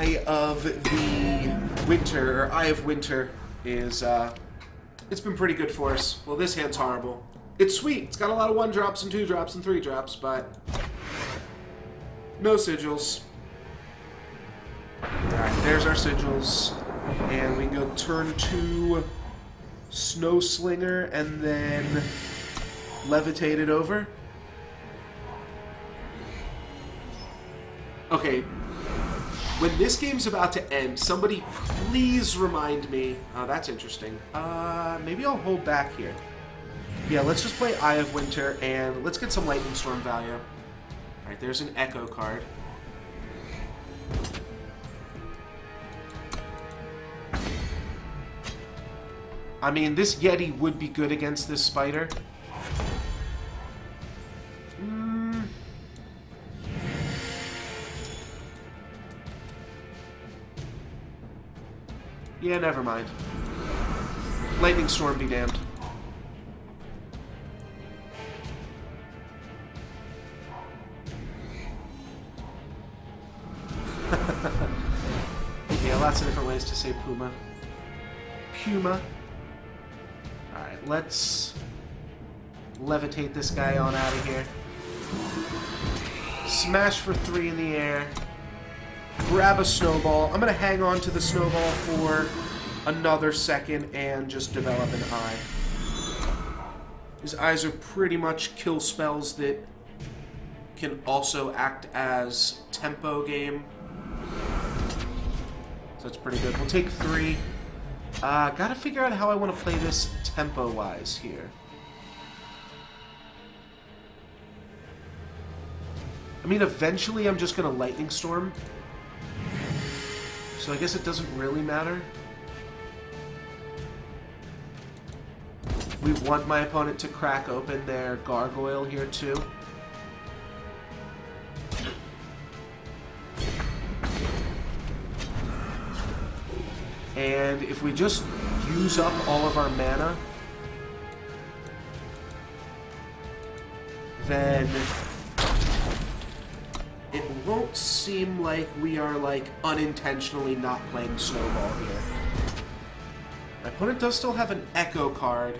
Eye of the Winter, or Eye of Winter, is, it's been pretty good for us. Well, this hand's horrible. It's sweet. It's got a lot of 1-drops and 2-drops and 3-drops, but no sigils. Alright, there's our sigils. And we can go turn 2 Snow Slinger and then levitate it over. Okay, when this game's about to end, somebody please remind me. Oh, that's interesting. Maybe I'll hold back here. Yeah, let's just play Eye of Winter and let's get some Lightning Storm value. Alright, there's an Echo card. I mean, this Yeti would be good against this spider. Yeah, never mind. Lightning Storm be damned. Yeah, lots of different ways to say Puma. Puma. Alright, let's levitate this guy on out of here. Smash for 3 in the air. Grab a snowball. I'm going to hang on to the snowball for another second and just develop an eye. His eyes are pretty much kill spells that can also act as tempo game. So that's pretty good. We'll take 3. Gotta figure out how I want to play this tempo-wise here. I mean, eventually I'm just going to Lightning Storm. So I guess it doesn't really matter. We want my opponent to crack open their Gargoyle here too. And if we just use up all of our mana, then it won't seem like we are, like, unintentionally not playing Snowball here. My opponent does still have an Echo card.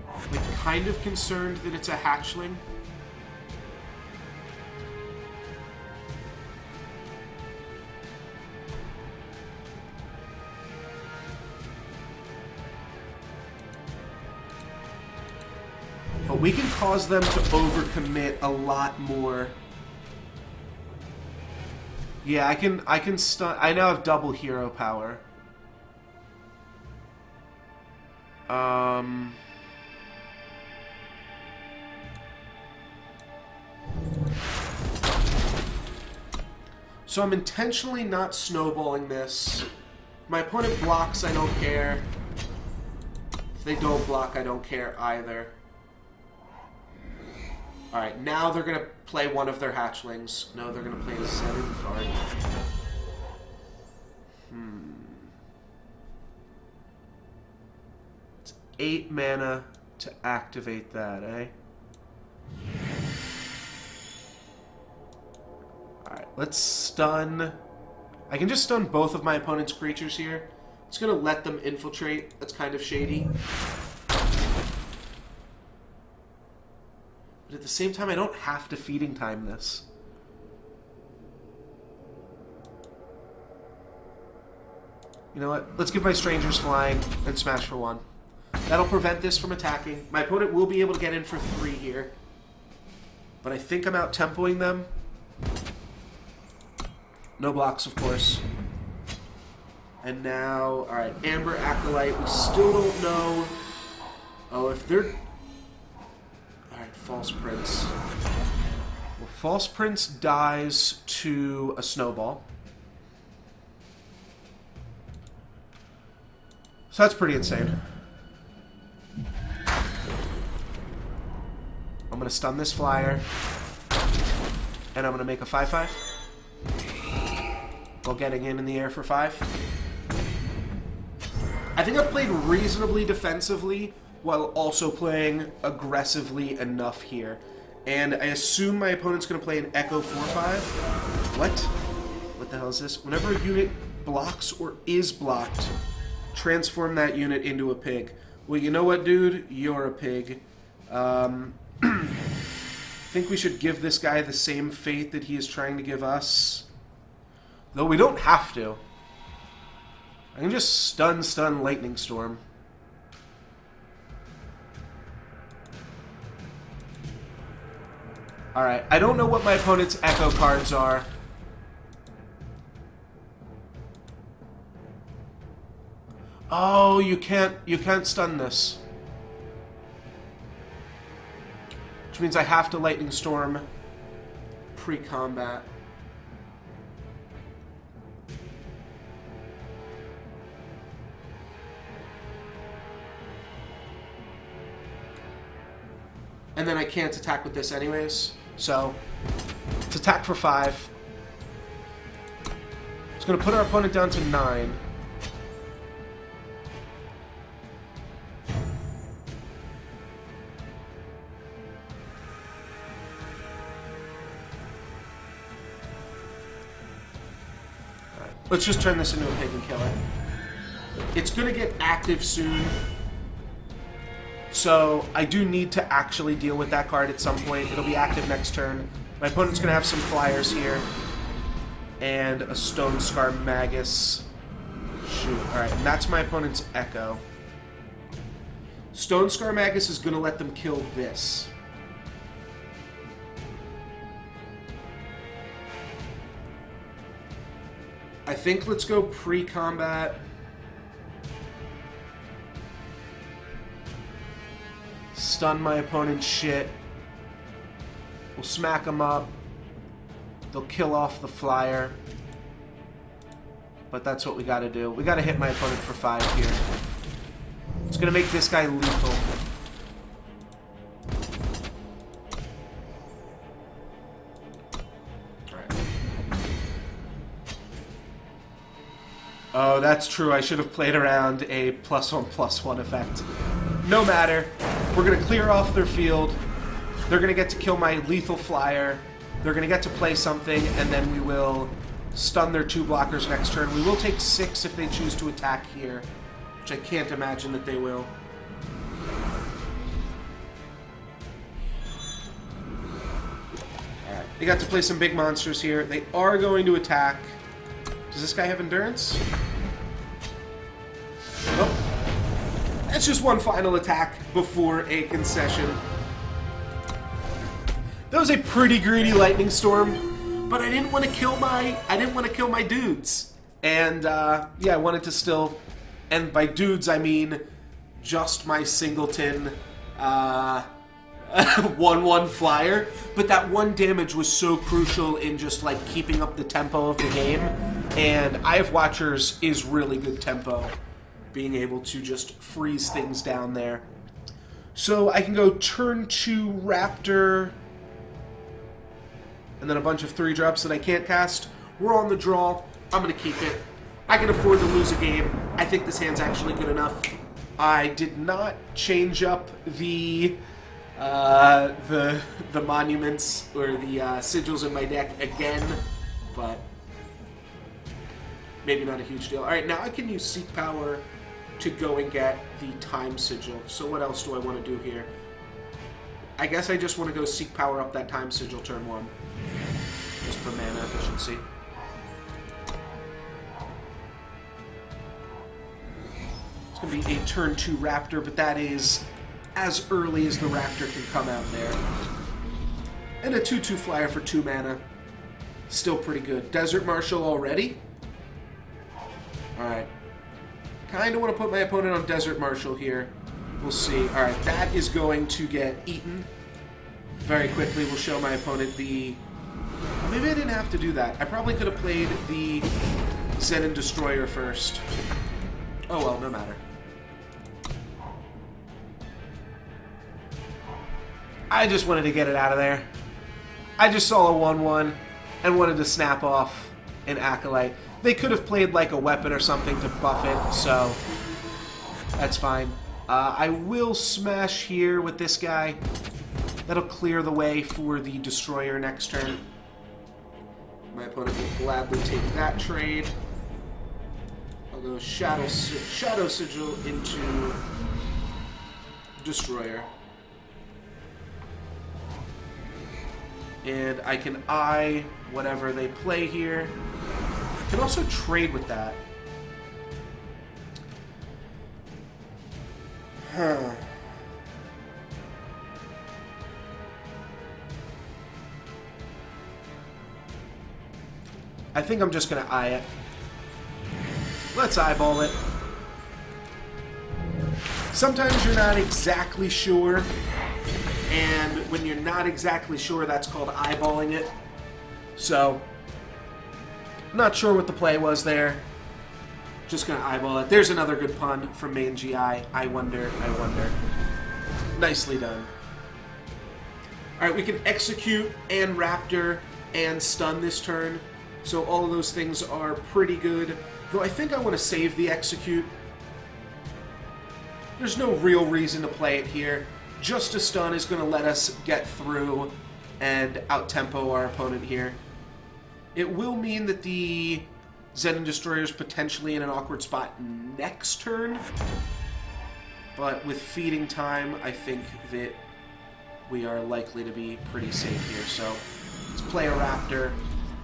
I'm kind of concerned that it's a Hatchling. But we can cause them to overcommit a lot more. Yeah, I can stun. I now have double hero power. So I'm intentionally not snowballing this. My opponent blocks, I don't care. If they don't block, I don't care either. Alright, now they're going to play one of their hatchlings. No, they're going to play a 7 card. It's 8 mana to activate that, eh? Alright, let's stun. I can just stun both of my opponent's creatures here. It's going to let them infiltrate. That's kind of shady. But at the same time, I don't have to feeding time this. You know what? Let's give my strangers flying and smash for 1. That'll prevent this from attacking. My opponent will be able to get in for 3 here. But I think I'm out-tempoing them. No blocks, of course. And now, alright, Amber Acolyte. We still don't know. Oh, if they're... Alright, False Prince. Well, False Prince dies to a snowball. So that's pretty insane. I'm going to stun this flyer. And I'm going to make a 5/5. While getting in the air for 5. I think I've played reasonably defensively while also playing aggressively enough here. And I assume my opponent's going to play an Echo 4/5. What? What the hell is this? Whenever a unit blocks or is blocked, transform that unit into a pig. Well, you know what, dude? You're a pig. I think we should give this guy the same fate that he is trying to give us. Though we don't have to. I can just stun Lightning Storm. Alright, I don't know what my opponent's Echo cards are. Oh, you can't stun this. Which means I have to Lightning Storm pre-combat. And then I can't attack with this anyways. So, it's attack for 5. It's going to put our opponent down to 9. Let's just turn this into a pig and kill it. It's going to get active soon. So I do need to actually deal with that card at some point. It'll be active next turn. My opponent's going to have some flyers here. And a Stone Scar Magus. Shoot. Alright, and that's my opponent's Echo. Stone Scar Magus is going to let them kill this. I think let's go pre-combat. Stun my opponent's shit. We'll smack them up. They'll kill off the flyer. But that's what we gotta do. We gotta hit my opponent for 5 here. It's gonna make this guy lethal. Oh, that's true. I should have played around a +1/+1 effect. No matter. We're going to clear off their field. They're going to get to kill my lethal flyer. They're going to get to play something, and then we will stun their 2 blockers next turn. We will take 6 if they choose to attack here, which I can't imagine that they will. Alright, they got to play some big monsters here. They are going to attack. Does this guy have endurance? Nope. That's just one final attack before a concession. That was a pretty greedy Lightning Storm, but I didn't want to kill my dudes. And yeah, I wanted to still, and by dudes I mean just my singleton 1/1 flyer. But that 1 damage was so crucial in just like keeping up the tempo of the game. And Eye of Watchers is really good tempo, being able to just freeze things down there. So I can go turn 2 Raptor, and then a bunch of 3-drops that I can't cast. We're on the draw. I'm going to keep it. I can afford to lose a game. I think this hand's actually good enough. I did not change up the monuments or the sigils in my deck again, but maybe not a huge deal. Alright, now I can use Seek Power to go and get the Time Sigil. So what else do I want to do here? I guess I just want to go Seek Power up that Time Sigil turn 1. Just for mana efficiency. It's going to be a turn 2 Raptor, but that is as early as the Raptor can come out there. And a 2/2 flyer for 2 mana. Still pretty good. Desert Marshal already? Alright. Kind of want to put my opponent on Desert Marshal here. We'll see. Alright, that is going to get eaten very quickly. We'll show my opponent the... Well, maybe I didn't have to do that. I probably could have played the Zenin Destroyer first. Oh well, no matter. I just wanted to get it out of there. I just saw a 1/1 and wanted to snap off an Acolyte. They could have played like a weapon or something to buff it, so that's fine. I will smash here with this guy. That'll clear the way for the Destroyer next turn. My opponent will gladly take that trade. I'll go Shadow Sigil into Destroyer. And I can eye whatever they play here. I can also trade with that. Huh. I think I'm just going to eye it. Let's eyeball it. Sometimes you're not exactly sure, and when you're not exactly sure, that's called eyeballing it. So, not sure what the play was there. Just going to eyeball it. There's another good pun from Main GI. I wonder, I wonder. Nicely done. Alright, we can execute and Raptor and stun this turn. So all of those things are pretty good. Though I think I want to save the execute. There's no real reason to play it here. Just a stun is going to let us get through and out-tempo our opponent here. It will mean that the Zen Destroyer is potentially in an awkward spot next turn. But with feeding time, I think that we are likely to be pretty safe here. So let's play a Raptor.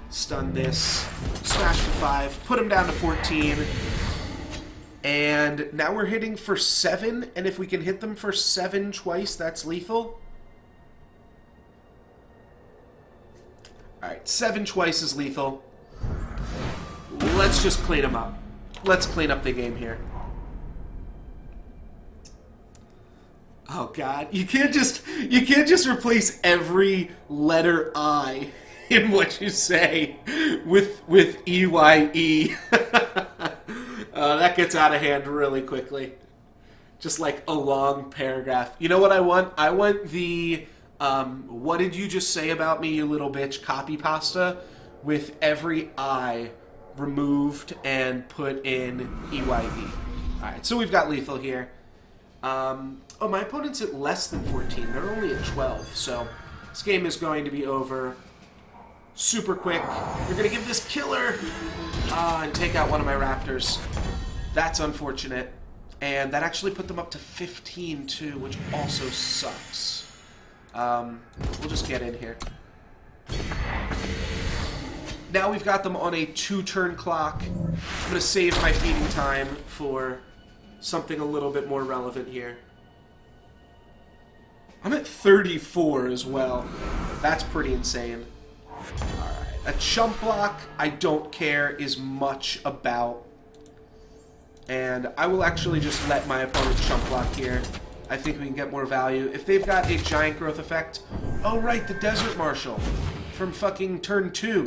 Stun this, smash for 5, put him down to 14, and now we're hitting for 7, and if we can hit them for 7 twice, that's lethal. Alright, 7 twice is lethal. Let's just clean them up. Let's clean up the game here. Oh god, you can't just replace every letter I in what you say with EYE. That gets out of hand really quickly. Just like a long paragraph. You know what I want? I want the what did you just say about me, you little bitch, copy pasta with every I removed and put in EYE. Alright, so we've got lethal here. Oh, my opponent's at less than 14. They're only at 12, so this game is going to be over super quick. We're going to give this killer and take out one of my Raptors. That's unfortunate. And that actually put them up to 15, too, which also sucks. We'll just get in here. Now we've got them on a 2-turn clock. I'm going to save my feeding time for something a little bit more relevant here. I'm at 34 as well. That's pretty insane. Alright, a chump block I don't care as much about. And I will actually just let my opponent chump block here. I think we can get more value. If they've got a giant growth effect... Oh right, the Desert Marshal from fucking turn 2.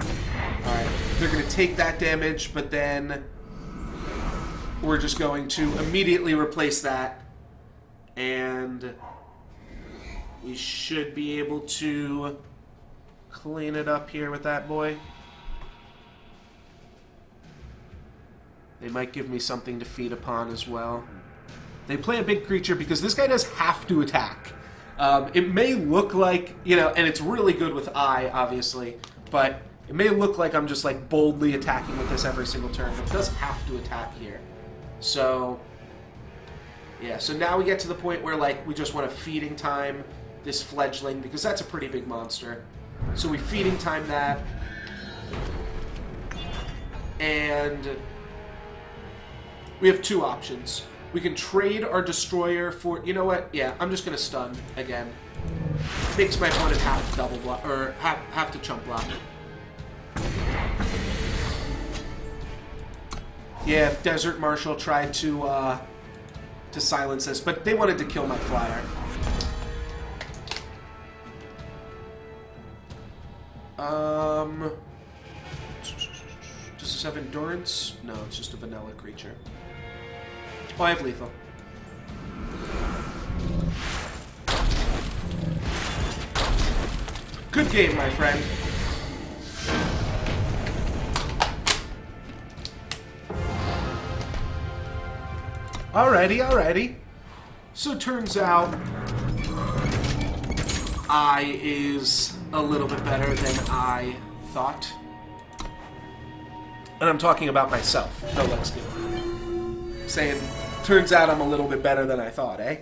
Alright, they're going to take that damage, but then we're just going to immediately replace that. And we should be able to clean it up here with that boy. They might give me something to feed upon as well. They play a big creature because this guy does have to attack. It may look like, you know, and it's really good with I, obviously, but it may look like I'm just like boldly attacking with this every single turn, but it does have to attack here. So, yeah, so now we get to the point where like we just want to feeding time this fledgling because that's a pretty big monster. So we feeding time that, and we have 2 options. We can trade our destroyer for, you know what? Yeah, I'm just gonna stun again. Makes my opponent have to double block or have to chump block. Yeah, if Desert Marshal tried to silence this, but they wanted to kill my flyer. Does this have endurance? No, it's just a vanilla creature. Oh, I have lethal. Good game, my friend. Alrighty, alrighty. So it turns out I is a little bit better than I thought. And I'm talking about myself, no Lex Gill. Saying, turns out I'm a little bit better than I thought, eh?